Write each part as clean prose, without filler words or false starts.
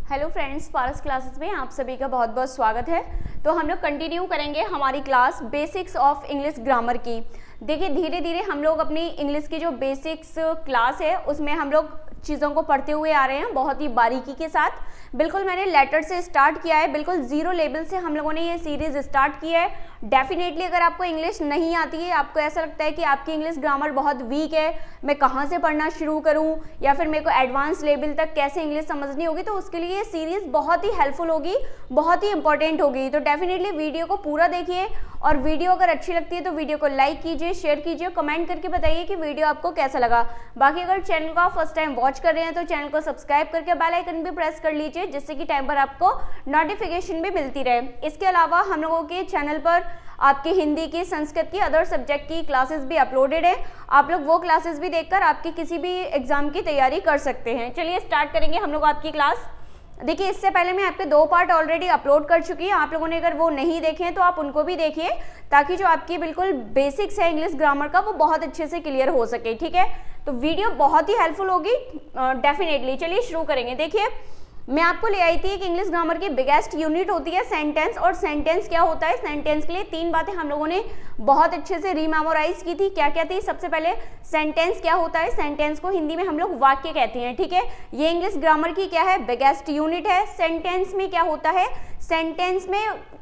Hello friends, पारस classes में आप सभी का बहुत बहुत स्वागत है। तो हम लोग कंटिन्यू करेंगे हमारी class basics of English grammar की। देखिए, धीरे धीरे हम लोग अपनी इंग्लिश की जो बेसिक्स क्लास है उसमें हम लोग चीज़ों को पढ़ते हुए आ रहे हैं बहुत ही बारीकी के साथ। बिल्कुल मैंने लेटर से स्टार्ट किया है, बिल्कुल जीरो लेवल से हम लोगों ने ये सीरीज़ स्टार्ट की है। डेफिनेटली अगर आपको इंग्लिश नहीं आती है, आपको ऐसा लगता है कि आपकी इंग्लिश ग्रामर बहुत वीक है, मैं कहाँ से पढ़ना शुरू करूँ या फिर मेरे को एडवांस लेवल तक कैसे इंग्लिश समझनी होगी, तो उसके लिए ये सीरीज़ बहुत ही हेल्पफुल होगी, बहुत ही इंपॉर्टेंट होगी। तो डेफिनेटली वीडियो को पूरा देखिए और वीडियो अगर अच्छी लगती है तो वीडियो को लाइक कीजिए, शेयर कीजिए, कमेंट करके बताइए कि वीडियो आपको कैसा लगा। बाकी अगर चैनल को फर्स्ट टाइम वॉच कर रहे हैं तो चैनल को सब्सक्राइब करके बेल आइकन भी प्रेस कर लीजिए, जिससे कि टाइम पर आपको नोटिफिकेशन भी मिलती रहे। इसके अलावा हम लोगों के चैनल पर आपकी हिंदी की, संस्कृत की, अदर सब्जेक्ट की क्लासेस भी अपलोडेड है। आप लोग वो क्लासेस भी देखकर आपकी किसी भी एग्जाम की तैयारी कर सकते हैं। चलिए स्टार्ट करेंगे हम लोग आपकी क्लास। देखिए, इससे पहले मैं आपके 2 पार्ट ऑलरेडी अपलोड कर चुकी है। आप लोगों ने अगर वो नहीं देखे हैं तो आप उनको भी देखिए, ताकि जो आपकी बिल्कुल बेसिक्स है इंग्लिश ग्रामर का वो बहुत अच्छे से क्लियर हो सके। ठीक है, तो वीडियो बहुत ही हेल्पफुल होगी डेफिनेटली। चलिए शुरू करेंगे। देखिए, मैं आपको ले आई थी कि इंग्लिश ग्रामर की बिगेस्ट यूनिट होती है सेंटेंस। और सेंटेंस क्या होता है, सेंटेंस के लिए 3 बातें हम लोगों ने बहुत अच्छे से रीमेमोराइज की थी। क्या क्या थी? सबसे पहले सेंटेंस क्या होता है, सेंटेंस को हिंदी में हम लोग वाक्य कहते हैं। ठीक है, ये इंग्लिश ग्रामर की क्या है, बिगेस्ट यूनिट है। सेंटेंस में क्या होता है, सेंटेंस में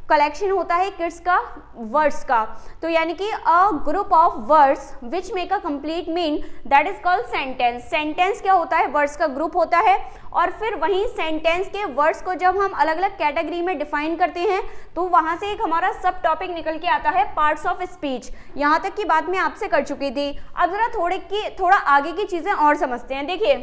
कलेक्शन होता है किसका, वर्ड्स का। तो यानी कि a group of words which make a complete mean, that is called sentence. Sentence क्या होता है, वर्ड्स का ग्रुप होता है। और फिर वहीं सेंटेंस के वर्ड्स को जब हम अलग अलग कैटेगरी में डिफाइन करते हैं तो वहां से एक हमारा सब टॉपिक निकल के आता है, पार्ट्स ऑफ स्पीच। यहाँ तक की बात मैं आपसे कर चुकी थी। अब जरा थोड़ा आगे की चीजें और समझते हैं। देखिए,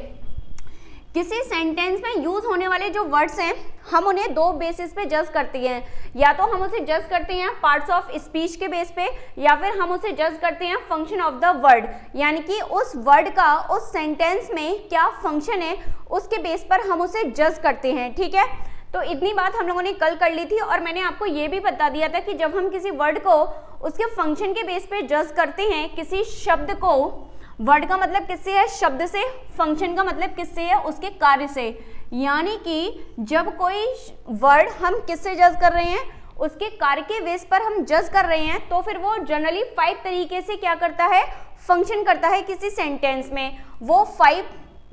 किसी सेंटेंस में यूज होने वाले जो वर्ड्स हैं हम उन्हें 2 बेसिस पे जज करते हैं। या तो हम उसे जज करते हैं पार्ट्स ऑफ स्पीच के बेस पे, या फिर हम उसे जज करते हैं फंक्शन ऑफ द वर्ड, यानी कि उस वर्ड का उस सेंटेंस में क्या फंक्शन है उसके बेस पर हम उसे जज करते हैं। ठीक है, तो इतनी बात हम लोगों ने कल कर ली थी। और मैंने आपको ये भी बता दिया था कि जब हम किसी वर्ड को उसके फंक्शन के बेस पे जज करते हैं, किसी शब्द को, वर्ड का मतलब किससे है, शब्द से, फंक्शन का मतलब किससे है, उसके कार्य से। यानी कि जब कोई वर्ड हम किससे जज कर रहे हैं, उसके कार्य के बेस पर हम जज कर रहे हैं, तो फिर वो जनरली 5 तरीके से क्या करता है, फंक्शन करता है किसी सेंटेंस में। वो 5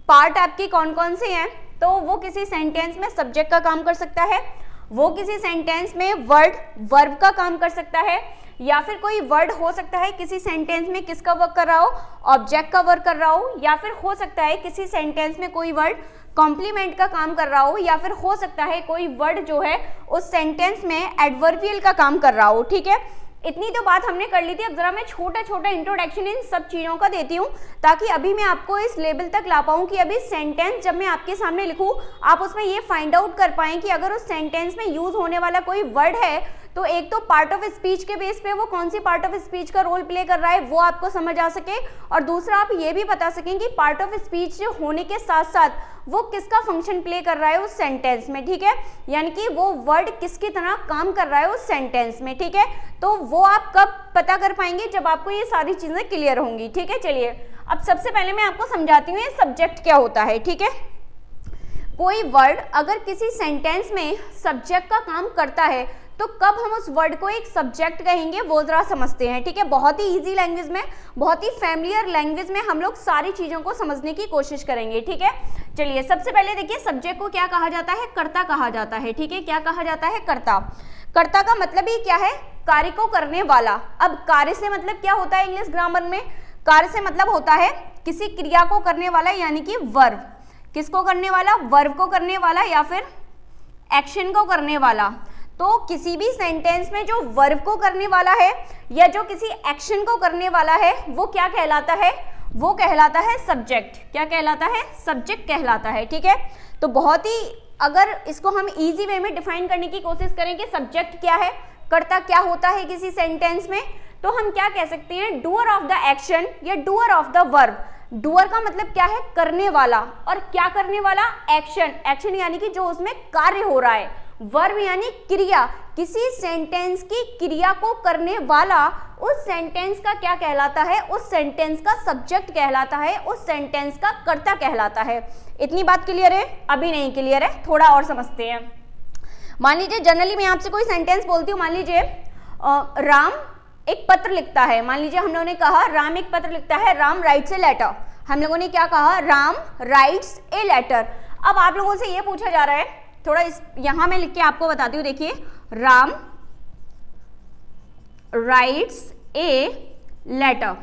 पार्ट आपके कौन कौन से हैं, तो वो किसी सेंटेंस में सब्जेक्ट का काम कर सकता है, वो किसी सेंटेंस में वर्ब का काम कर सकता है, या फिर कोई वर्ड हो सकता है किसी सेंटेंस में किसका वर्क कर रहा हो, ऑब्जेक्ट का वर्क कर रहा हो, या फिर हो सकता है किसी सेंटेंस में कोई वर्ड कॉम्प्लीमेंट का काम कर रहा हो, या फिर हो सकता है कोई वर्ड जो है उस सेंटेंस में एडवर्बियल का काम कर रहा हो। ठीक है, इतनी तो बात हमने कर ली थी। अब जरा मैं छोटा छोटा इंट्रोडक्शन इन सब चीज़ों का देती हूँ, ताकि अभी मैं आपको इस लेवल तक ला पाऊँ कि अभी सेंटेंस जब मैं आपके सामने लिखूँ आप उसमें ये फाइंड आउट कर पाएँ कि अगर उस सेंटेंस में यूज होने वाला कोई वर्ड है तो एक तो पार्ट ऑफ स्पीच के बेस पे वो कौन सी पार्ट ऑफ स्पीच का रोल प्ले कर रहा है वो आपको समझ आ सके, और दूसरा आप ये भी बता सकें कि पार्ट ऑफ स्पीच होने के साथ साथ वो किसका फंक्शन प्ले कर रहा है उस सेंटेंस में। ठीक है, यानी कि वो वर्ड किसकी तरह काम कर रहा है उस सेंटेंस में। ठीक है, तो वो आप कब पता कर पाएंगे, जब आपको ये सारी चीजें क्लियर होंगी। ठीक है, चलिए अब सबसे पहले मैं आपको समझाती हूँ ये सब्जेक्ट क्या होता है। ठीक है, कोई वर्ड अगर किसी सेंटेंस में सब्जेक्ट का काम करता है तो कब हम उस वर्ड को एक सब्जेक्ट कहेंगे वो जरा समझते हैं। ठीक है, बहुत ही इजी लैंग्वेज में, बहुत ही फैमिलियर लैंग्वेज में हम लोग सारी चीज़ों को समझने की कोशिश करेंगे। ठीक है, चलिए सबसे पहले देखिए, सब्जेक्ट को क्या कहा जाता है, कर्ता कहा जाता है। ठीक है, क्या कहा जाता है, कर्ता। कर्ता का मतलब ही क्या है, कार्य को करने वाला। अब कार्य से मतलब क्या होता है इंग्लिश ग्रामर में, कार्य से मतलब होता है किसी क्रिया को करने वाला, यानी कि वर्ब। किसको करने वाला, वर्ब को करने वाला, या फिर एक्शन को करने वाला। तो किसी भी सेंटेंस में जो वर्ब को करने वाला है या जो किसी एक्शन को करने वाला है वो क्या कहलाता है, वो कहलाता है सब्जेक्ट। क्या कहलाता है, सब्जेक्ट कहलाता है। ठीक है, तो बहुत ही, अगर इसको हम इजी वे में डिफाइन करने की कोशिश करें कि सब्जेक्ट क्या है, कर्ता क्या होता है किसी सेंटेंस में, तो हम क्या कह सकते हैं, डूअर ऑफ द एक्शन या doer of the verb. Doer का मतलब क्या है, करने वाला, और क्या करने वाला, एक्शन। एक्शन यानी कि जो उसमें कार्य हो रहा है वर्ब यानी क्रिया, किसी सेंटेंस की क्रिया को करने वाला उस सेंटेंस का क्या कहलाता है, उस सेंटेंस का सब्जेक्ट कहलाता है, उस सेंटेंस का कर्ता कहलाता है। इतनी बात क्लियर है? अभी नहीं क्लियर है, थोड़ा और समझते हैं। मान लीजिए जनरली मैं आपसे कोई सेंटेंस बोलती हूँ, मान लीजिए राम एक पत्र लिखता है। मान लीजिए हम लोगों ने कहा राम एक पत्र लिखता है, राम राइट्स ए लेटर। हम लोगों ने क्या कहा, राम राइट्स ए लेटर। अब आप लोगों से ये पूछा जा रहा है, थोड़ा यहां मैं लिख के आपको बताती हूँ, देखिए राम राइट्स ए लेटर।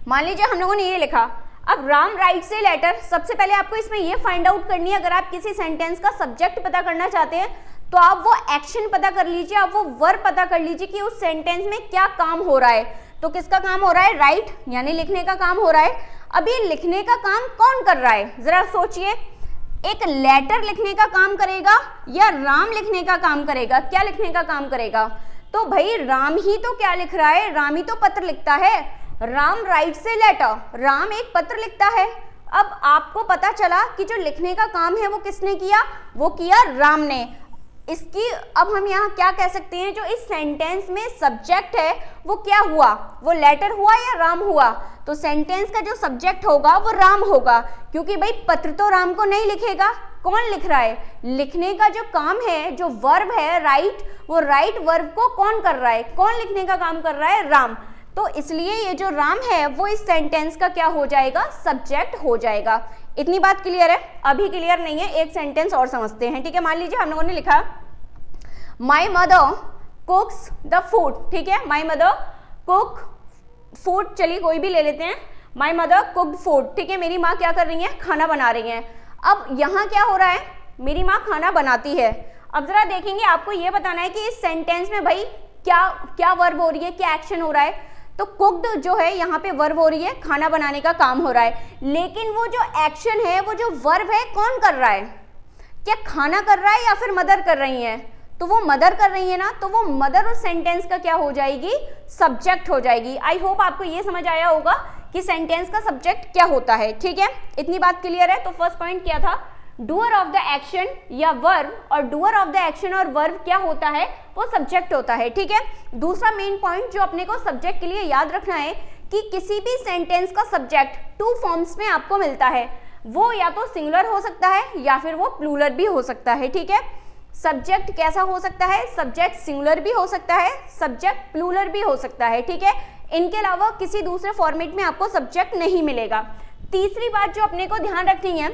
मान लीजिए हम लोगों ने ये लिखा, अब राम राइट्स ए लेटर, सबसे पहले आपको इसमें ये फाइंड आउट करनी है, अगर आप किसी सेंटेंस का सब्जेक्ट पता करना चाहते हैं तो आप वो एक्शन पता कर लीजिए, आप वो वर्ब पता कर लीजिए कि उस सेंटेंस में क्या काम हो रहा है। तो किसका काम हो रहा है, राइट यानी लिखने का काम हो रहा है। अब ये लिखने का काम कौन कर रहा है, जरा सोचिए, एक लेटर लिखने का काम करेगा या राम लिखने का काम करेगा, क्या लिखने का काम करेगा? तो भाई राम ही तो क्या लिख रहा है, राम ही तो पत्र लिखता है। Ram writes a letter, Ram एक पत्र लिखता है। अब आपको पता चला कि जो लिखने का काम है वो किसने किया, वो किया राम ने। इसकी अब हम यहाँ क्या कह सकते हैं, जो इस सेंटेंस में सब्जेक्ट है वो क्या हुआ, वो लेटर हुआ या राम हुआ? तो सेंटेंस का जो सब्जेक्ट होगा वो राम होगा, क्योंकि भाई पत्र तो राम को नहीं लिखेगा, कौन लिख रहा है? लिखने का जो काम है, जो वर्ब है राइट, वो राइट वर्ब को कौन कर रहा है, कौन लिखने का काम कर रहा है, राम। तो इसलिए ये जो राम है वो इस सेंटेंस का क्या हो जाएगा, सब्जेक्ट हो जाएगा। इतनी बात क्लियर है? अभी क्लियर नहीं है, एक सेंटेंस और समझते हैं, ठीक है। मान लीजिए हम लोगों ने लिखा माई मदर कुक्स द फूड, ठीक है, माई मदर कुक फूड, चलिए कोई भी ले लेते हैं, माई मदर कुक्ड फूड, ठीक है, मेरी माँ क्या कर रही है, खाना बना रही हैं। अब यहाँ क्या हो रहा है, मेरी माँ खाना बनाती है। अब जरा देखेंगे, आपको ये बताना है कि इस सेंटेंस में भाई क्या क्या वर्ब हो रही है, क्या एक्शन हो रहा है। तो कुक्ड जो है यहाँ पे वर्ब हो रही है, खाना बनाने का काम हो रहा है, लेकिन वो जो एक्शन है, वो जो वर्ब है, कौन कर रहा है? क्या खाना कर रहा है या फिर मदर कर रही है? तो वो मदर कर रही है ना, तो वो मदर उस सेंटेंस का क्या हो जाएगी, सब्जेक्ट हो जाएगी। आई होप आपको ये समझ आया होगा कि सेंटेंस का सब्जेक्ट क्या होता है, ठीक है। इतनी बात क्लियर है? तो फर्स्ट पॉइंट क्या था, डूअर ऑफ द एक्शन या वर्ब, और डूअर ऑफ द एक्शन और वर्ब क्या होता है, वो सब्जेक्ट होता है, ठीक है। दूसरा मेन पॉइंट जो अपने को सब्जेक्ट के लिए याद रखना है कि किसी भी सेंटेंस का सब्जेक्ट टू फॉर्म्स में आपको मिलता है, वो या तो सिंगुलर हो सकता है या फिर वो प्लूरल भी हो सकता है, ठीक है। सब्जेक्ट कैसा हो सकता है, सब्जेक्ट सिंगुलर भी हो सकता है, सब्जेक्ट प्लूरल भी हो सकता है, ठीक है। इनके अलावा किसी दूसरे फॉर्मेट में आपको सब्जेक्ट नहीं मिलेगा। तीसरी बात जो अपने को ध्यान रखनी है,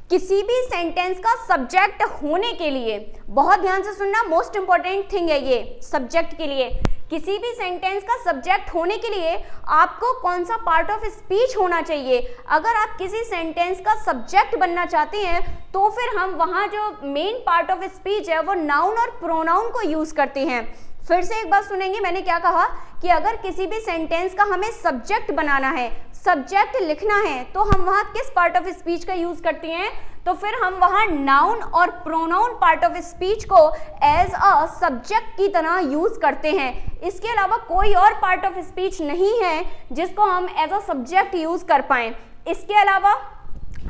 किसी भी सेंटेंस का सब्जेक्ट होने के लिए, बहुत ध्यान से सुनना, मोस्ट इंपॉर्टेंट थिंग है ये सब्जेक्ट के लिए, किसी भी सेंटेंस का सब्जेक्ट होने के लिए आपको कौन सा पार्ट ऑफ स्पीच होना चाहिए। अगर आप किसी सेंटेंस का सब्जेक्ट बनना चाहते हैं तो फिर हम वहाँ जो मेन पार्ट ऑफ स्पीच है वो नाउन और प्रोनाउन को यूज करते हैं। फिर से एक बात सुनेंगे, मैंने क्या कहा कि अगर किसी भी सेंटेंस का हमें सब्जेक्ट बनाना है, सब्जेक्ट लिखना है, तो हम वहाँ किस पार्ट ऑफ स्पीच का यूज करते हैं, तो फिर हम वहाँ नाउन और प्रोनाउन पार्ट ऑफ स्पीच को एज अ सब्जेक्ट की तरह यूज करते हैं। इसके अलावा कोई और पार्ट ऑफ स्पीच नहीं है जिसको हम एज अ सब्जेक्ट यूज कर पाएं। इसके अलावा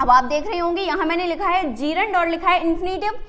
अब आप देख रहे होंगे यहाँ मैंने लिखा है जीरंड और लिखा है इन्फिनेटिव।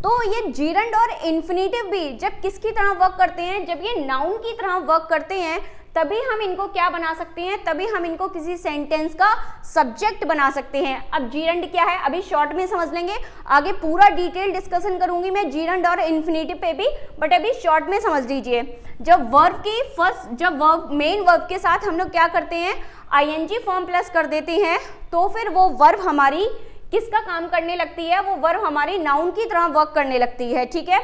तो ये जीरंड और इन्फिनेटिव भी जब किसकी तरह वर्क करते हैं, जब ये नाउन की तरह वर्क करते हैं, तभी हम इनको क्या बना सकते हैं, तभी हम इनको किसी सेंटेंस का सब्जेक्ट बना सकते हैं। अब जीरंड क्या है अभी शॉर्ट में समझ लेंगे, आगे पूरा डिटेल डिस्कशन करूंगी मैं जीरंड और इन्फिनेटिव पे भी, बट अभी शॉर्ट में समझ लीजिए। जब वर्ब की जब वर्ब मेन वर्ब के साथ हम लोग क्या करते हैं, आईएनजी फॉर्म प्लस कर देते हैं, तो फिर वो वर्ब हमारी किसका काम करने लगती है, वो वर्ब हमारी नाउन की तरह वर्क करने लगती है, ठीक है।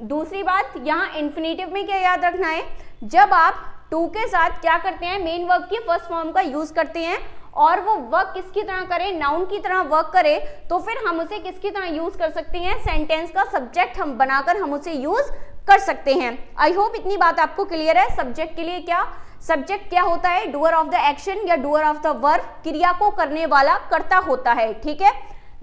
दूसरी बात यहाँ इन्फिनेटिव में क्या याद रखना है, जब आप टू के साथ क्या करते हैं, मेन वर्ब की फर्स्ट फॉर्म का यूज करते हैं और वो वर्क किसकी तरह करे, नाउन की तरह वर्क करे, तो फिर हम उसे किसकी तरह यूज कर सकते हैं, सेंटेंस का सब्जेक्ट हम बनाकर हम उसे यूज कर सकते हैं। आई होप इतनी बात आपको क्लियर है। सब्जेक्ट के लिए क्या, सब्जेक्ट क्या होता है, डूअर ऑफ द एक्शन या डूअर ऑफ द वर्ब, क्रिया को करने वाला कर्ता होता है, ठीक है।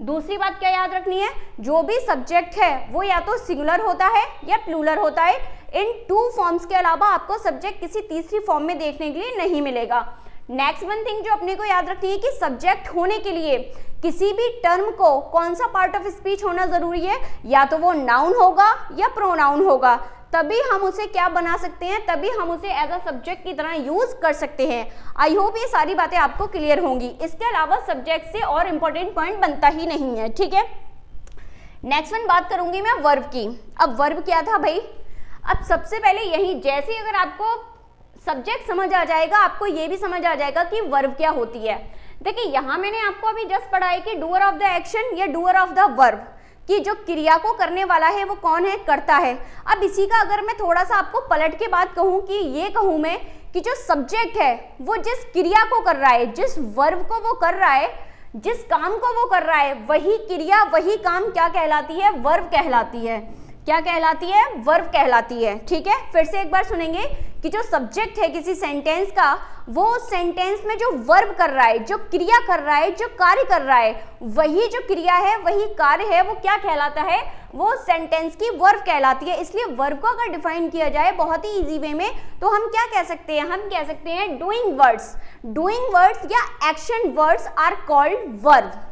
दूसरी बात क्या याद रखनी है, जो भी सब्जेक्ट है वो या तो सिंगुलर होता है या प्लूरल होता है। इन टू फॉर्म्स के अलावा आपको सब्जेक्ट किसी तीसरी फॉर्म में देखने के लिए नहीं मिलेगा। नेक्स्ट वन थिंग जो अपने को याद रखनी है कि सब्जेक्ट होने के लिए किसी भी टर्म को कौन सा पार्ट ऑफ स्पीच होना जरूरी है, या तो वो नाउन होगा या प्रोनाउन होगा, तभी हम उसे क्या बना सकते हैं, तभी हम उसे एज अ सब्जेक्ट की तरह यूज कर सकते हैं। आई होप ये सारी बातें आपको क्लियर होंगी। इसके अलावा सब्जेक्ट से और इंपॉर्टेंट पॉइंट बनता ही नहीं है, ठीक है। नेक्स्ट वन बात करूंगी मैं वर्ब की। अब वर्ब क्या था भाई, अब सबसे पहले यही, जैसे अगर आपको सब्जेक्ट समझ आ जाएगा, आपको ये भी समझ आ जाएगा कि वर्ब क्या होती है। देखिए यहाँ मैंने आपको अभी जस्ट पढ़ा है कि डूअर ऑफ द एक्शन या डूअर ऑफ द वर्ब, कि जो क्रिया को करने वाला है वो कौन है, करता है। अब इसी का अगर मैं थोड़ा सा आपको पलट के बात कहूँ कि ये कहूँ मैं कि जो सब्जेक्ट है वो जिस क्रिया को कर रहा है, जिस वर्ब को वो कर रहा है, जिस काम को वो कर रहा है, वही क्रिया वही काम क्या कहलाती है, वर्ब कहलाती है। क्या कहलाती है, वर्ब कहलाती है, ठीक है। फिर से एक बार सुनेंगे कि जो सब्जेक्ट है किसी सेंटेंस का, वो सेंटेंस में जो वर्ब कर रहा है, जो क्रिया कर रहा है, जो कार्य कर रहा है, वही जो क्रिया है वही कार्य है, वो क्या कहलाता है, वो सेंटेंस की वर्ब कहलाती है। इसलिए वर्ब को अगर डिफाइन किया जाए बहुत ही इजी वे में तो हम क्या कह सकते हैं, हम कह सकते हैं डूइंग वर्ड्स। डूइंग वर्ड्स या action words are called verb.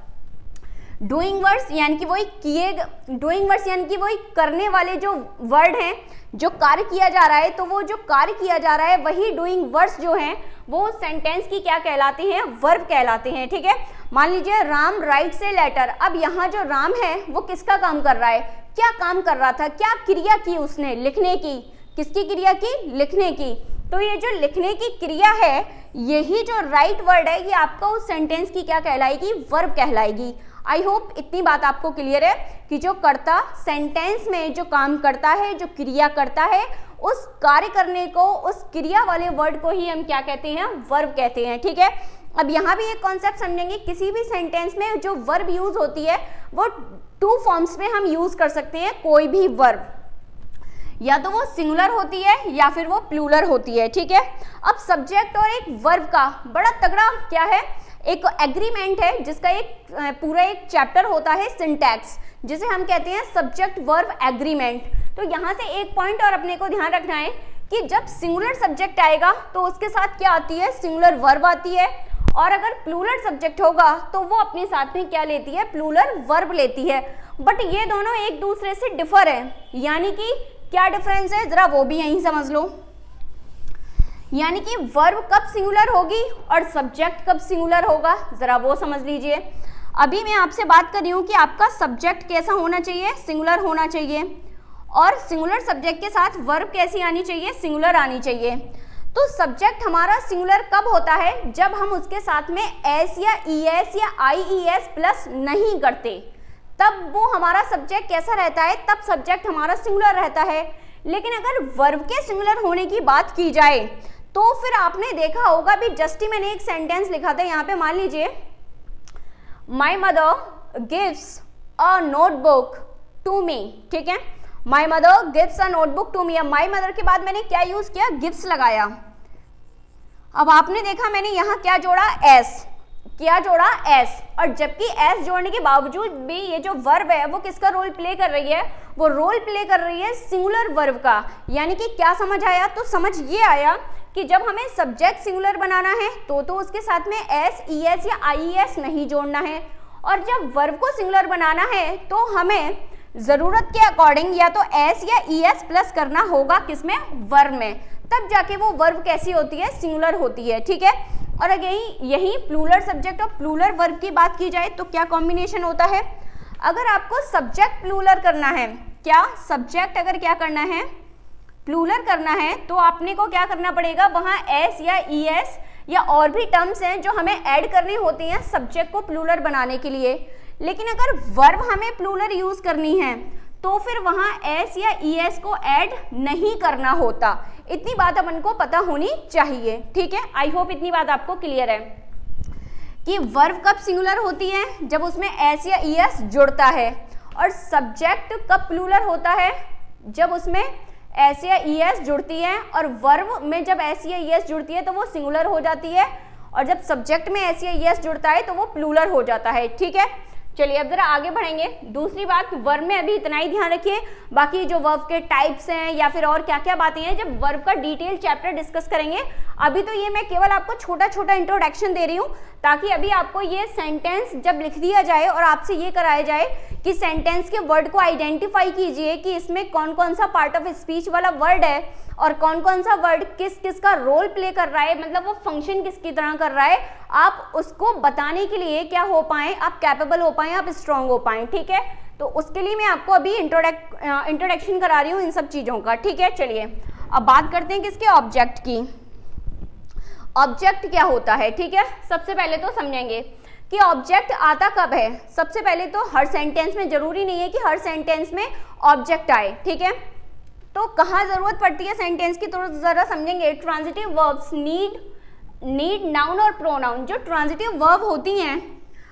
Doing words यानी कि वही किए, डूइंग वर्ड्स यानी कि वही करने वाले जो वर्ड हैं, जो कार्य किया जा रहा है, तो वो जो कार्य किया जा रहा है वही डूइंग वर्ड्स जो हैं वो सेंटेंस की क्या कहलाते हैं, वर्ब कहलाते हैं, ठीक है। मान लीजिए राम राइट्स ए लेटर। अब यहाँ जो राम है वो किसका काम कर रहा है, क्या काम कर रहा था, क्या क्रिया की उसने, लिखने की। किसकी क्रिया की, लिखने की। तो ये जो लिखने की क्रिया है, यही जो राइट वर्ड है, ये आपका उस सेंटेंस की क्या कहलाएगी, वर्ब कहलाएगी। आई होप इतनी बात आपको क्लियर है कि जो कर्ता सेंटेंस में जो काम करता है, जो क्रिया करता है, उस कार्य करने को, उस क्रिया वाले वर्ड को ही हम क्या कहते हैं, वर्ब कहते हैं, ठीक है। अब यहाँ भी एक कॉन्सेप्ट समझेंगे, किसी भी सेंटेंस में जो वर्ब यूज होती है वो टू फॉर्म्स में हम यूज कर सकते हैं कोई भी वर्ब, या तो वो सिंगुलर होती है या फिर वो प्लूरल होती है, ठीक है। अब सब्जेक्ट और एक वर्ब का बड़ा तगड़ा क्या है, एक एग्रीमेंट है, जिसका एक पूरा एक चैप्टर होता है सिंटैक्स, जिसे हम कहते हैं सब्जेक्ट वर्ब एग्रीमेंट। तो यहाँ से एक पॉइंट और अपने को ध्यान रखना है कि जब सिंगुलर सब्जेक्ट आएगा तो उसके साथ क्या आती है, सिंगुलर वर्ब आती है, और अगर प्लूरल सब्जेक्ट होगा तो वो अपने साथ में क्या लेती है, प्लूरल वर्ब लेती है। बट ये दोनों एक दूसरे से डिफर है, यानी कि क्या डिफरेंस है, जरा वो भी यहीं समझ लो। यानी कि वर्ब कब सिंगुलर होगी और सब्जेक्ट कब सिंगुलर होगा, जरा वो समझ लीजिए। अभी मैं आपसे बात कर रही हूँ कि आपका सब्जेक्ट कैसा होना चाहिए, सिंगुलर होना चाहिए, और सिंगुलर सब्जेक्ट के साथ वर्ब कैसी आनी चाहिए, सिंगुलर आनी चाहिए। तो सब्जेक्ट हमारा सिंगुलर कब होता है, जब हम उसके साथ में एस या ईएस या आईईएस प्लस नहीं करते, तब वो हमारा सब्जेक्ट कैसा रहता है, तब सब्जेक्ट हमारा सिंगुलर रहता है। लेकिन अगर वर्ब के सिंगुलर होने की बात की जाए तो फिर आपने देखा होगा, भी जस्ट ही मैंने एक सेंटेंस लिखा था यहाँ पे, मान लीजिए my mother gives a notebook to me, ठीक है। My mother gives a notebook to me. अब माई मदर के बाद मैंने क्या यूज किया, गिव्स लगाया। अब आपने देखा मैंने यहाँ क्या जोड़ा, एस, क्या जोड़ा, एस। और जबकि एस जोड़ने के बावजूद भी ये जो वर्ब है वो किसका रोल प्ले कर रही है, वो रोल प्ले कर रही है सिंगुलर वर्ब का। यानी कि क्या समझ आया, तो समझ ये आया कि जब हमें सब्जेक्ट सिंगुलर बनाना है तो उसके साथ में एस, ईएस या आईईएस नहीं जोड़ना है, और जब वर्ब को सिंगुलर बनाना है तो हमें जरूरत के अकॉर्डिंग या तो एस या ईएस प्लस करना होगा, किसमें, वर्ब में, तब जाके वो वर्ब कैसी होती है, सिंगुलर होती है, ठीक है। और यही प्लूरल सब्जेक्ट और प्लूरल वर्ब की बात की जाए तो क्या कॉम्बिनेशन होता है, अगर आपको सब्जेक्ट प्लूरल करना है, क्या सब्जेक्ट अगर क्या करना है, प्लूरल करना है, तो आपने को क्या करना पड़ेगा, वहाँ एस या ईएस या और भी टर्म्स हैं जो हमें ऐड करनी होती हैं सब्जेक्ट को प्लूरल बनाने के लिए। लेकिन अगर वर्ब हमें प्लूरल यूज करनी है तो फिर वहाँ एस या ईएस को ऐड नहीं करना होता। इतनी बात अपन को पता होनी चाहिए, ठीक है। आई होप इतनी बात आपको क्लियर है कि वर्ब कब सिंगुलर होती है, जब उसमें एस या ईएस जुड़ता है, और सब्जेक्ट कब प्लूरल होता है, जब उसमें एस या ईएस जुड़ती है, और वर्ब में जब एस या ईएस जुड़ती है तो वो सिंगुलर हो जाती है, और जब सब्जेक्ट में एस या ईएस जुड़ता है तो वो प्लूरल हो जाता है, ठीक है। चलिए अब जरा आगे बढ़ेंगे। दूसरी बात, वर्ब में अभी इतना ही ध्यान रखिए, बाकी जो वर्ब के टाइप्स हैं या फिर और क्या क्या बातें हैं जब वर्ब का डिटेल चैप्टर डिस्कस करेंगे। अभी तो ये मैं केवल आपको छोटा छोटा इंट्रोडक्शन दे रही हूँ, ताकि अभी आपको ये सेंटेंस जब लिख दिया जाए और आपसे ये कराया जाए कि सेंटेंस के वर्ड को आइडेंटिफाई कीजिए कि इसमें कौन कौन सा पार्ट ऑफ स्पीच वाला वर्ड है और कौन कौन सा वर्ड किस किस का रोल प्ले कर रहा है, मतलब वो फंक्शन किसकी तरह कर रहा है, आप उसको बताने के लिए क्या हो पाए, आप कैपेबल हो पाए, आप स्ट्रांग हो पाए। ठीक है, तो उसके लिए मैं आपको अभी इंट्रोडक्शन करा रही हूँ इन सब चीज़ों का। ठीक है, चलिए अब बात करते हैं किसके, ऑब्जेक्ट की। ऑब्जेक्ट क्या होता है, ठीक है, सबसे पहले तो समझेंगे कि ऑब्जेक्ट आता कब है। सबसे पहले तो हर सेंटेंस में, जरूरी नहीं है कि हर सेंटेंस में ऑब्जेक्ट आए। ठीक है, तो कहाँ जरूरत पड़ती है सेंटेंस की, तो जरा समझेंगे। ट्रांजिटिव वर्ब्स नीड नाउन और प्रोनाउन। जो ट्रांजिटिव वर्ब होती हैं,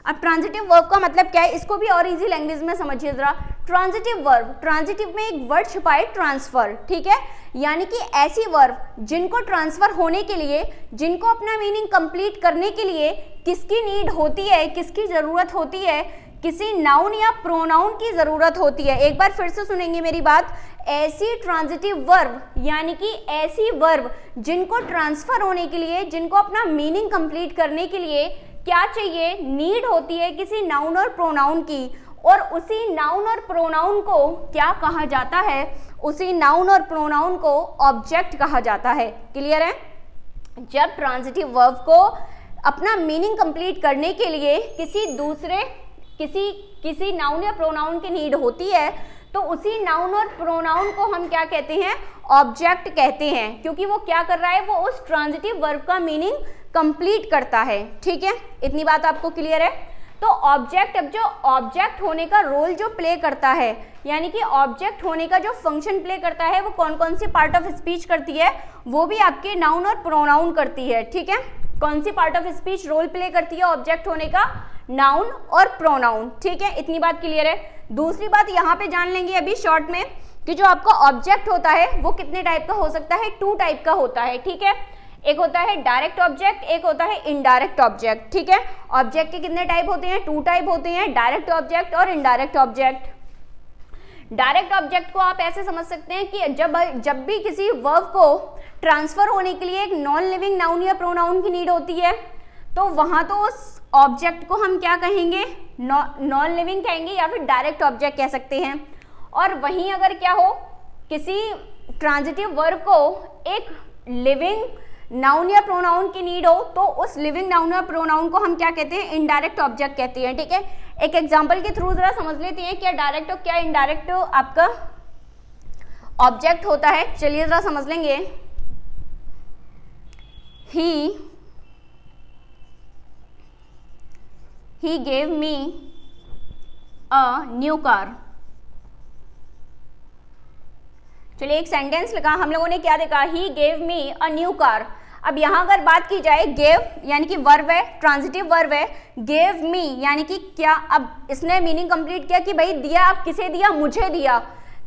अब ट्रांजिटिव वर्ब का मतलब क्या है, इसको भी और इजी लैंग्वेज में समझिए जरा। ट्रांजिटिव वर्ब, ट्रांजिटिव में एक वर्ड छुपा है ट्रांसफर। ठीक है, यानी कि ऐसी वर्ब जिनको ट्रांसफर होने के लिए, जिनको अपना मीनिंग कंप्लीट करने के लिए किसकी नीड होती है, किसकी जरूरत होती है, किसी नाउन या प्रोनाउन की जरूरत होती है। एक बार फिर से सुनेंगे मेरी बात, ऐसी ट्रांजिटिव वर्ब यानी कि ऐसी वर्ब जिनको ट्रांसफर होने के लिए, जिनको अपना मीनिंग कंप्लीट करने के लिए क्या चाहिए, नीड होती है किसी नाउन और प्रोनाउन की, और उसी नाउन और प्रोनाउन को क्या कहा जाता है, उसी नाउन और प्रोनाउन को ऑब्जेक्ट कहा जाता है। क्लियर है? जब ट्रांजिटिव वर्ब को अपना मीनिंग कंप्लीट करने के लिए किसी दूसरे किसी नाउन या प्रोनाउन की नीड होती है, तो उसी नाउन और प्रोनाउन को हम क्या कहते हैं, ऑब्जेक्ट कहते हैं, क्योंकि वो क्या कर रहा है, वो उस ट्रांजिटिव वर्ब का मीनिंग कंप्लीट करता है। ठीक है, इतनी बात आपको क्लियर है? तो ऑब्जेक्ट, अब जो ऑब्जेक्ट होने का रोल जो प्ले करता है, यानी कि ऑब्जेक्ट होने का जो फंक्शन प्ले करता है, वो कौन कौन सी पार्ट ऑफ स्पीच करती है, वो भी आपके नाउन और प्रोनाउन करती है। ठीक है, कौन सी part of speech role play करती है ऑब्जेक्ट होने का, नाउन और प्रोनाउन। ठीक है, इतनी बात क्लियर है? दूसरी बात यहाँ पे जान लेंगे अभी शॉर्ट में कि जो आपका ऑब्जेक्ट होता है वो कितने टाइप का हो सकता है, 2 टाइप का होता है। ठीक है, एक होता है डायरेक्ट ऑब्जेक्ट, एक होता है इनडायरेक्ट ऑब्जेक्ट। ठीक है, ऑब्जेक्ट के कितने टाइप होते हैं, 2 टाइप होते हैं, डायरेक्ट ऑब्जेक्ट और इनडायरेक्ट ऑब्जेक्ट। डायरेक्ट ऑब्जेक्ट को आप ऐसे समझ सकते हैं कि जब भी किसी वर्ब को ट्रांसफर होने के लिए एक नॉन लिविंग नाउन या प्रोनाउन की नीड होती है, तो वहां तो उस ऑब्जेक्ट को हम क्या कहेंगे, नॉन लिविंग कहेंगे या फिर डायरेक्ट ऑब्जेक्ट कह सकते हैं। और वहीं अगर क्या हो, किसी ट्रांजिटिव वर्ब को एक लिविंग नाउन या प्रोनाउन की नीड हो, तो उस लिविंग नाउन या प्रोनाउन को हम क्या कहते हैं, इनडायरेक्ट ऑब्जेक्ट कहते हैं। ठीक है, एक एग्जांपल के थ्रू जरा समझ लेते हैं क्या डायरेक्ट और क्या इनडायरेक्ट आपका ऑब्जेक्ट होता है। चलिए जरा समझ लेंगे। He gave me a new car। चलिए एक सेंटेंस लिखा, हम लोगों ने क्या देखा, he gave me a new car। अब यहाँ अगर बात की जाए, gave यानी कि वर्ब है, ट्रांजिटिव वर्ब है, gave me यानी कि क्या, अब इसने मीनिंग कंप्लीट किया कि भाई दिया, अब किसे दिया, मुझे दिया।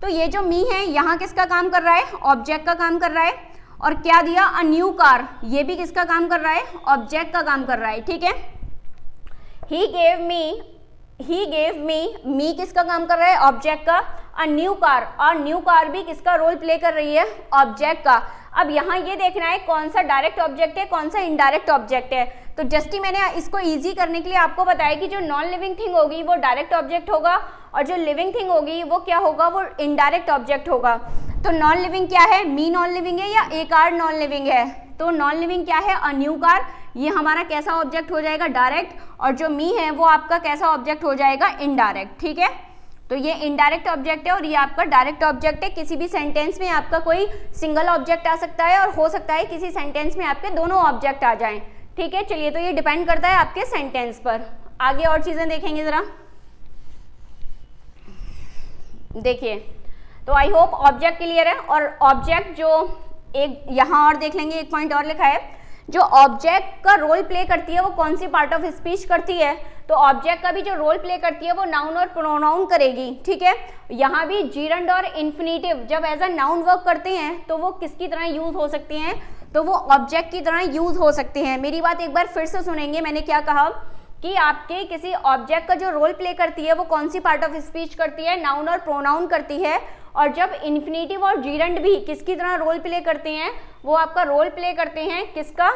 तो ये जो मी है यहाँ किसका काम कर रहा है, ऑब्जेक्ट का काम कर रहा है। और क्या दिया, अ न्यू कार, ये भी किसका काम कर रहा है, ऑब्जेक्ट का काम कर रहा है। ठीक है, he gave me किसका काम कर रहा है, ऑब्जेक्ट का। अ न्यू कार, और न्यू कार भी किसका रोल प्ले कर रही है, ऑब्जेक्ट का। अब यहाँ ये देखना है कौन सा डायरेक्ट ऑब्जेक्ट है, कौन सा इनडायरेक्ट ऑब्जेक्ट है। तो जस्ट ही मैंने इसको इजी करने के लिए आपको बताया कि जो नॉन लिविंग थिंग होगी वो डायरेक्ट ऑब्जेक्ट होगा, और जो लिविंग थिंग होगी वो क्या होगा, वो इनडायरेक्ट ऑब्जेक्ट होगा। तो नॉन लिविंग क्या है, मी नॉन लिविंग है या ए कार नॉन लिविंग है, तो नॉन लिविंग क्या है, अ न्यू कार, ये हमारा कैसा ऑब्जेक्ट हो जाएगा, डायरेक्ट, और जो मी है वो आपका कैसा ऑब्जेक्ट हो जाएगा, इनडायरेक्ट। ठीक है, तो ये इनडायरेक्ट ऑब्जेक्ट है और ये आपका डायरेक्ट ऑब्जेक्ट है। किसी भी सेंटेंस में आपका कोई सिंगल ऑब्जेक्ट आ सकता है, और हो सकता है किसी सेंटेंस में आपके दोनों ऑब्जेक्ट आ जाएं। ठीक है, चलिए तो ये डिपेंड करता है आपके सेंटेंस पर। आगे और चीजें देखेंगे जरा, देखिए। तो आई होप ऑब्जेक्ट क्लियर है। और ऑब्जेक्ट जो एक यहाँ और देख लेंगे, एक पॉइंट और लिखा है, जो ऑब्जेक्ट का रोल प्ले करती है वो कौन सी पार्ट ऑफ स्पीच करती है, तो ऑब्जेक्ट का भी जो रोल प्ले करती है वो नाउन और प्रोनाउन करेगी। ठीक है, यहाँ भी जीरंड और इन्फिनेटिव जब एज अ नाउन वर्क करते हैं तो वो किसकी तरह यूज हो सकते हैं, तो वो ऑब्जेक्ट की तरह यूज हो सकते हैं। मेरी बात एक बार फिर से सुनेंगे, मैंने क्या कहा कि आपके किसी ऑब्जेक्ट का जो रोल प्ले करती है वो कौन सी पार्ट ऑफ स्पीच करती है, नाउन और प्रोनाउन करती है। और जब इन्फिनेटिव और जीरंड भी किसकी तरह रोल प्ले करते हैं, वो आपका रोल प्ले करते हैं किसका,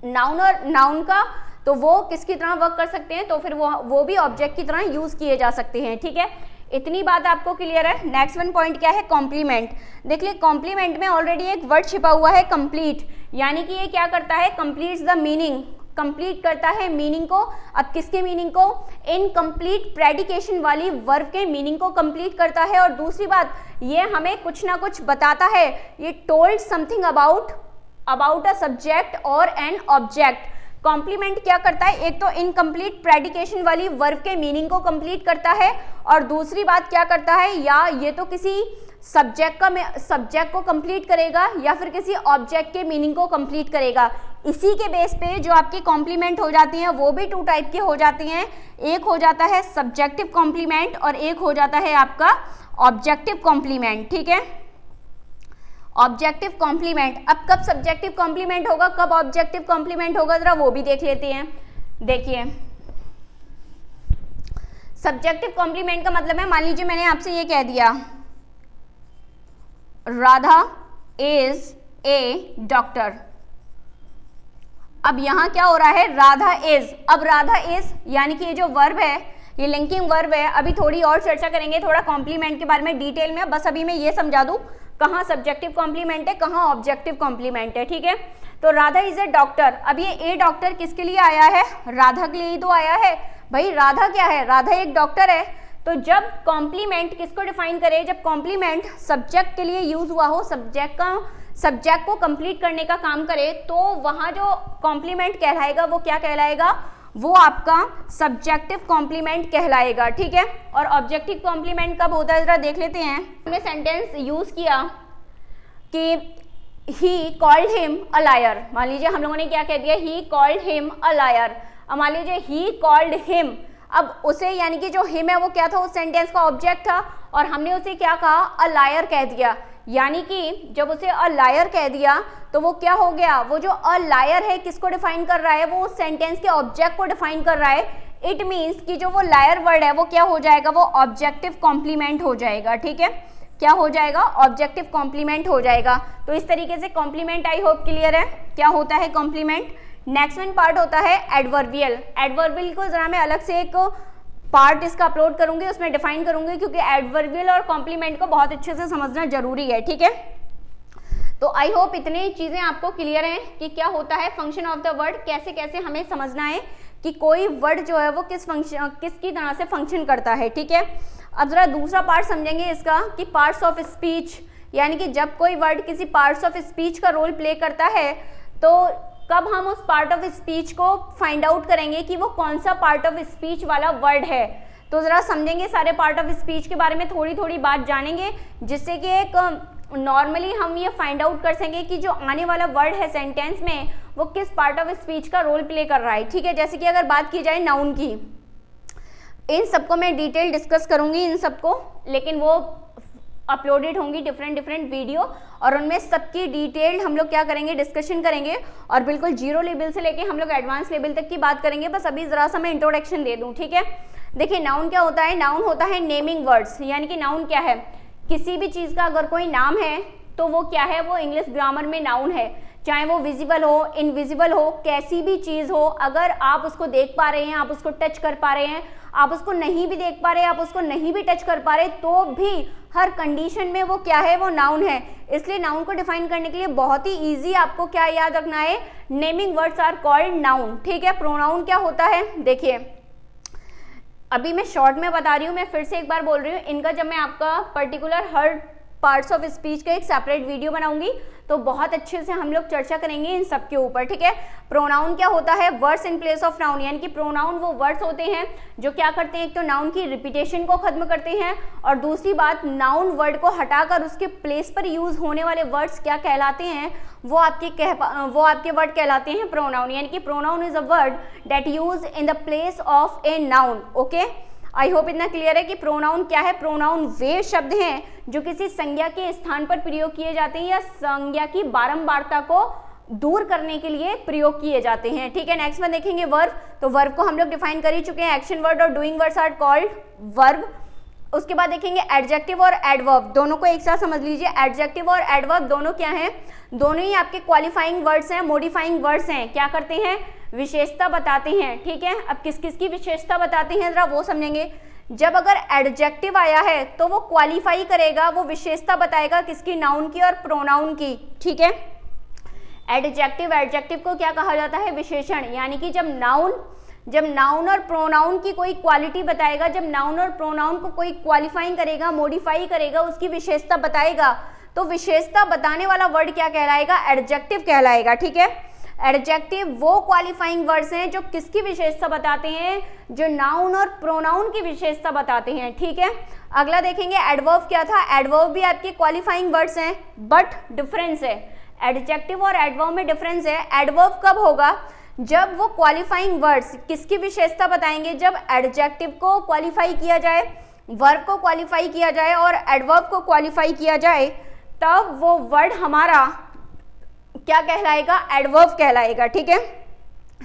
नाउन और नाउन का, तो वो किसकी तरह वर्क कर सकते हैं, तो फिर वो भी ऑब्जेक्ट की तरह यूज किए जा सकते हैं। ठीक है, इतनी बात आपको क्लियर है। नेक्स्ट वन पॉइंट क्या है, कॉम्प्लीमेंट। देख लिये कॉम्प्लीमेंट में ऑलरेडी एक वर्ड छिपा हुआ है कंप्लीट, यानी कि ये क्या करता है, कंप्लीट्स द मीनिंग, कंप्लीट करता है मीनिंग को। अब किसके मीनिंग को, इनकम्प्लीट प्रेडिकेशन वाली वर्ब के मीनिंग को कंप्लीट करता है। और दूसरी बात, ये हमें कुछ ना कुछ बताता है, ये told something about a subject और एन ऑब्जेक्ट। कॉम्प्लीमेंट क्या करता है, एक तो इनकम्प्लीट प्रेडिकेशन वाली वर्ब के मीनिंग को कंप्लीट करता है, और दूसरी बात क्या करता है, या ये तो किसी सब्जेक्ट को कंप्लीट करेगा या फिर किसी ऑब्जेक्ट के मीनिंग को कंप्लीट करेगा। इसी के बेस पे जो आपकी कॉम्प्लीमेंट हो जाती हैं वो भी टू टाइप की हो जाती हैं, एक हो जाता है सब्जेक्टिव कॉम्प्लीमेंट और एक हो जाता है आपका ऑब्जेक्टिव कॉम्प्लीमेंट। ठीक है, ऑब्जेक्टिव कॉम्प्लीमेंट। अब कब सब्जेक्टिव कॉम्प्लीमेंट होगा, कब ऑब्जेक्टिव कॉम्प्लीमेंट होगा, जरा वो भी देख लेते हैं। देखिए सब्जेक्टिव कॉम्प्लीमेंट का मतलब है, मान लीजिए मैंने आपसे ये कह दिया राधा इज ए डॉक्टर। अब यहां क्या हो रहा है, राधा इज। अब राधा इज यानी कि ये जो वर्ब है, ये लिंकिंग वर्ब है। अभी थोड़ी और चर्चा करेंगे थोड़ा कॉम्प्लीमेंट के बारे में डिटेल में, बस अभी मैं ये समझा दूं कहाँ सब्जेक्टिव कॉम्प्लीमेंट है, कहाँ ऑब्जेक्टिव कॉम्प्लीमेंट है। ठीक है, तो राधा इज ए डॉक्टर। अब ये ए डॉक्टर किसके लिए आया है, राधा के लिए ही तो आया है भाई। राधा क्या है, राधा एक डॉक्टर है। तो जब कॉम्प्लीमेंट किसको डिफाइन करे, जब कॉम्प्लीमेंट सब्जेक्ट के लिए यूज हुआ हो, सब्जेक्ट को कंप्लीट करने का काम करे, तो वहां जो कॉम्प्लीमेंट कहलाएगा वो क्या कहलाएगा, वो आपका सब्जेक्टिव कॉम्प्लीमेंट कहलाएगा। ठीक है, और ऑब्जेक्टिव कॉम्प्लीमेंट कब होता है जरा देख लेते हैं। हमने सेंटेंस यूज किया कि he called him a liar. मान लीजिए हम लोगों ने क्या कह दिया, he called him a liar. अब मान लीजिए ही कॉल्ड हिम, अब उसे यानी कि जो हिम है वो क्या था, उस सेंटेंस का ऑब्जेक्ट था, और हमने उसे क्या कहा, अ लायर कह दिया। यानी कि जब उसे अ लायर कह दिया तो वो क्या हो गया, वो जो अ लायर है किसको डिफाइन कर रहा है, वो उस सेंटेंस के ऑब्जेक्ट को डिफाइन कर रहा है। इट मीन्स कि जो वो लायर वर्ड है वो क्या हो जाएगा, वो ऑब्जेक्टिव कॉम्प्लीमेंट हो जाएगा। ठीक है, क्या हो जाएगा, ऑब्जेक्टिव कॉम्प्लीमेंट हो जाएगा। तो इस तरीके से कॉम्प्लीमेंट आई होप क्लियर है, क्या होता है कॉम्प्लीमेंट। नेक्स्ट वन पार्ट होता है एडवर्बियल। एडवर्बियल को जरा मैं अलग से एक पार्ट इसका अपलोड करूंगी, उसमें डिफाइन करूंगी, क्योंकि एडवर्बियल और कॉम्प्लीमेंट को बहुत अच्छे से समझना जरूरी है। ठीक है, तो आई होप इतनी चीजें आपको क्लियर हैं कि क्या होता है फंक्शन ऑफ द वर्ड, कैसे कैसे हमें समझना है कि कोई वर्ड जो है वो किसकी तरह से फंक्शन करता है। ठीक है, अब जरा दूसरा पार्ट समझेंगे इसका कि पार्ट्स ऑफ स्पीच, यानी कि जब कोई वर्ड किसी पार्ट्स ऑफ स्पीच का रोल प्ले करता है तो कब हम उस पार्ट ऑफ स्पीच को फाइंड आउट करेंगे कि वो कौन सा पार्ट ऑफ स्पीच वाला वर्ड है। तो जरा समझेंगे सारे पार्ट ऑफ स्पीच के बारे में, थोड़ी थोड़ी बात जानेंगे, जिससे कि एक नॉर्मली हम ये फाइंड आउट कर सकेंगे कि जो आने वाला वर्ड है सेंटेंस में वो किस पार्ट ऑफ स्पीच का रोल प्ले कर रहा है। ठीक है, जैसे कि अगर बात की जाए नाउन की, इन सबको मैं डिटेल डिस्कस करूंगी इन सबको, लेकिन वो अपलोडेड होंगी डिफरेंट वीडियो, और उनमें सबकी डिटेल्ड हम लोग क्या करेंगे, डिस्कशन करेंगे, और बिल्कुल जीरो लेवल से लेके हम लोग एडवांस लेवल तक की बात करेंगे। बस अभी जरा सा मैं इंट्रोडक्शन दे दूं। ठीक है, देखिए नाउन क्या होता है, नाउन होता है नेमिंग वर्ड्स, यानी कि नाउन क्या है, किसी भी चीज का अगर कोई नाम है तो वो क्या है, वो इंग्लिश ग्रामर में नाउन है। चाहे वो विजिबल हो, इनविजिबल हो, कैसी भी चीज हो, अगर आप उसको देख पा रहे हैं, आप उसको टच कर पा रहे हैं, आप उसको नहीं भी देख पा रहे, आप उसको नहीं भी टच कर पा रहे, तो भी हर कंडीशन में वो क्या है, वो नाउन है। इसलिए नाउन को डिफाइन करने के लिए बहुत ही इजी आपको क्या याद रखना है, naming words are called noun. ठीक है, प्रोनाउन क्या होता है, देखिए अभी मैं शॉर्ट में बता रही हूँ, मैं फिर से एक बार बोल रही हूँ, इनका जब मैं आपका particular her parts of speech का एक सेपरेट वीडियो बनाऊंगी तो बहुत अच्छे से हम लोग चर्चा करेंगे इन सब के ऊपर। ठीक है, प्रोनाउन क्या होता है, words in place of noun, यानी कि प्रोनाउन वो वर्ड्स होते हैं जो क्या करते हैं, एक तो नाउन की रिपीटेशन को खत्म करते हैं, और दूसरी बात नाउन वर्ड को हटाकर उसके प्लेस पर यूज होने वाले वर्ड्स क्या कहलाते हैं, वो आपके वर्ड कहलाते हैं प्रोनाउन। यानी कि pronoun is a word that use in the place of a noun. Okay, I hope इतना क्लियर है कि प्रोनाउन क्या है। प्रोनाउन वे शब्द हैं जो किसी संज्ञा के स्थान पर प्रयोग किए जाते हैं या संज्ञा की बारंबारता को दूर करने के लिए प्रयोग किए जाते हैं। ठीक है, नेक्स्ट में देखेंगे वर्ब। तो वर्ब को हम लोग डिफाइन कर ही चुके हैं, एक्शन वर्ड और doing words are called verb. उसके बाद देखेंगे एडजेक्टिव और एडवर्ब, दोनों को एक साथ समझ लीजिए। एडजेक्टिव और एडवर्ब दोनों क्या हैं, दोनों ही आपके क्वालिफाइंग वर्ड्स हैं, मॉडिफाइंग वर्ड्स हैं। क्या करते हैं, विशेषता बताते हैं। ठीक है, अब किस किस की विशेषता बताते हैं जरा वो समझेंगे। जब अगर एडजेक्टिव आया है तो वो क्वालिफाई करेगा, वो विशेषता बताएगा किसकी, नाउन की और प्रोनाउन की। ठीक है, एडजेक्टिव को क्या कहा जाता है, विशेषण। यानी कि जब नाउन और प्रोनाउन की कोई क्वालिटी बताएगा, जब नाउन और प्रोनाउन को कोई क्वालिफाइंग करेगा, मॉडिफाई करेगा, उसकी विशेषता बताएगा, तो विशेषता बताने वाला वर्ड क्या कहलाएगा, एडजेक्टिव कहलाएगा। ठीक है, एडजेक्टिव वो क्वालिफाइंग वर्ड्स हैं जो किसकी विशेषता बताते हैं, जो नाउन और प्रोनाउन की विशेषता बताते हैं। ठीक है, अगला देखेंगे एडवर्ब क्या था। एडवर्ब भी आपके क्वालिफाइंग वर्ड्स हैं, बट डिफरेंस है, एडजेक्टिव और एडवर्ब में डिफरेंस है। एडवर्ब कब होगा, जब वो क्वालिफाइंग वर्ड्स किसकी विशेषता बताएंगे, जब एडजेक्टिव को क्वालिफाई किया जाए, वर्ब को क्वालिफाई किया जाए और एडवर्ब को क्वालिफाई किया जाए, तब वो वर्ड हमारा क्या कहलाएगा, एडवर्ब कहलाएगा। ठीक है,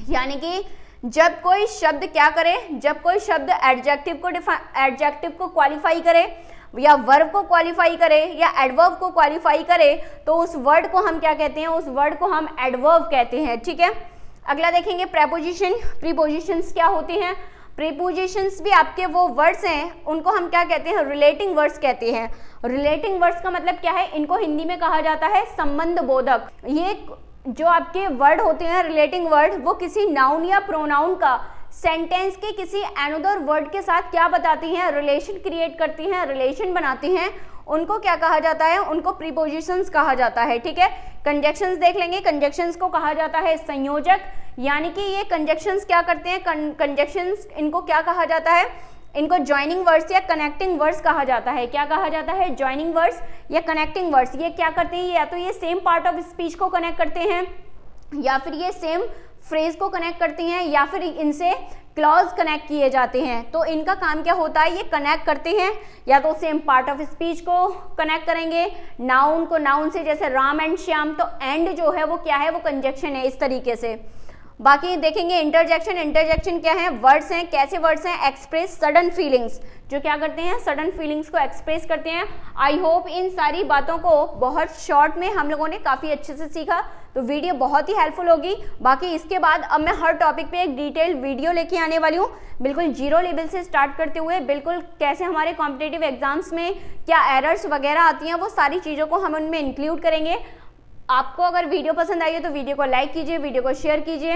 यानी कि जब कोई शब्द क्या करे, जब कोई शब्द एडजेक्टिव को क्वालिफाई करे या वर्ब को क्वालिफाई करे या एडवर्ब को क्वालिफाई करे, तो उस वर्ड को हम क्या कहते हैं, उस वर्ड को हम एडवर्ब कहते हैं। ठीक है, अगला देखेंगे प्रेपोजिशन। प्रीपोजिशंस क्या होते हैं, प्रीपोजिशंस भी आपके वो वर्ड्स हैं, उनको हम क्या कहते हैं, रिलेटिंग वर्ड्स कहते हैं। रिलेटिंग वर्ड्स का मतलब क्या है, इनको हिंदी में कहा जाता है संबंध बोधक। ये जो आपके वर्ड होते हैं रिलेटिंग वर्ड, वो किसी नाउन या प्रोनाउन का सेंटेंस के किसी अनदर वर्ड के साथ क्या बताती हैं, रिलेशन क्रिएट करती हैं, रिलेशन बनाती हैं, उनको क्या कहा जाता है, उनको प्रीपोजिशंस कहा जाता है। ठीक है, कंजक्शंस देख लेंगे। कंजक्शंस को कहा जाता है संयोजक, यानी कि ये कंजक्शंस क्या करते हैं, कंजक्शंस इनको क्या कहा जाता है, इनको ज्वाइनिंग वर्ड्स या कनेक्टिंग वर्ड्स कहा जाता है। क्या कहा जाता है, ज्वाइनिंग वर्ड्स या कनेक्टिंग वर्ड्स। ये क्या करते हैं, या तो ये सेम पार्ट ऑफ स्पीच को कनेक्ट करते हैं, या फिर ये सेम फ्रेज को कनेक्ट करती हैं, या फिर इनसे क्लॉज कनेक्ट किए जाते हैं। तो इनका काम क्या होता है, ये कनेक्ट करते हैं, या तो सेम पार्ट ऑफ स्पीच को कनेक्ट करेंगे, नाउन को नाउन से, जैसे राम एंड श्याम, तो एंड जो है वो क्या है, वो कंजक्शन है, इस तरीके से। बाकी देखेंगे इंटरजेक्शन। इंटरजेक्शन क्या है, वर्ड्स हैं, कैसे वर्ड्स हैं, एक्सप्रेस सडन फीलिंग्स, जो क्या करते हैं, सडन फीलिंग्स को एक्सप्रेस करते हैं। आई होप इन सारी बातों को बहुत शॉर्ट में हम लोगों ने काफ़ी अच्छे से सीखा, तो वीडियो बहुत ही हेल्पफुल होगी। बाकी इसके बाद अब मैं हर टॉपिक पे एक डिटेल वीडियो लेके आने वाली हूँ, बिल्कुल जीरो लेवल से स्टार्ट करते हुए बिल्कुल कैसे हमारे कॉम्पिटिटिव एग्जाम्स में क्या एरर्स वगैरह आती हैं, वो सारी चीज़ों को हम उनमें इंक्लूड करेंगे। आपको अगर वीडियो पसंद आई है तो वीडियो को लाइक कीजिए, वीडियो को शेयर कीजिए,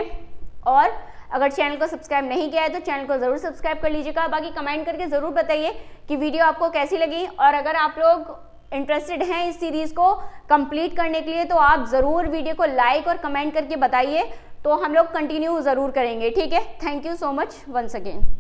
और अगर चैनल को सब्सक्राइब नहीं किया है तो चैनल को ज़रूर सब्सक्राइब कर लीजिएगा। बाकी कमेंट करके ज़रूर बताइए कि वीडियो आपको कैसी लगी, और अगर आप लोग इंटरेस्टेड हैं इस सीरीज़ को कंप्लीट करने के लिए तो आप ज़रूर वीडियो को लाइक और कमेंट करके बताइए, तो हम लोग कंटिन्यू ज़रूर करेंगे। ठीक है, thank you so much once again.